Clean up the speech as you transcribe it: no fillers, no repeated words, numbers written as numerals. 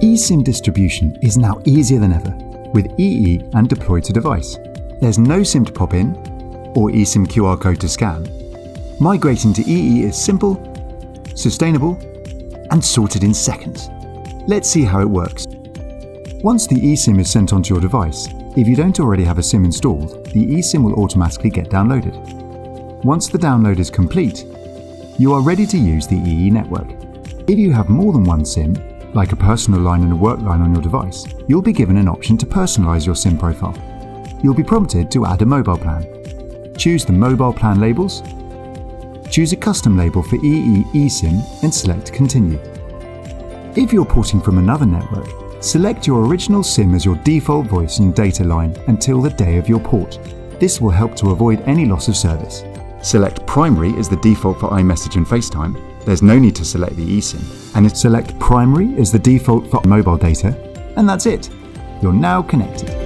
eSIM distribution is now easier than ever with EE and deploy to device. There's no SIM to pop in or eSIM QR code to scan. Migrating to EE is simple, sustainable, and sorted in seconds. Let's see how it works. Once the eSIM is sent onto your device, if you don't already have a SIM installed, the eSIM will automatically get downloaded. Once the download is complete, you are ready to use the EE network. If you have more than one SIM, like a personal line and a work line on your device, you'll be given an option to personalize your SIM profile. You'll be prompted to add a mobile plan. Choose the mobile plan labels, choose a custom label for EE eSIM and select Continue. If you're porting from another network, select your original SIM as your default voice and data line until the day of your port. This will help to avoid any loss of service. Select Primary as the default for iMessage and FaceTime. There's no need to select the eSIM. And select Primary as the default for mobile data. And that's it. You're now connected.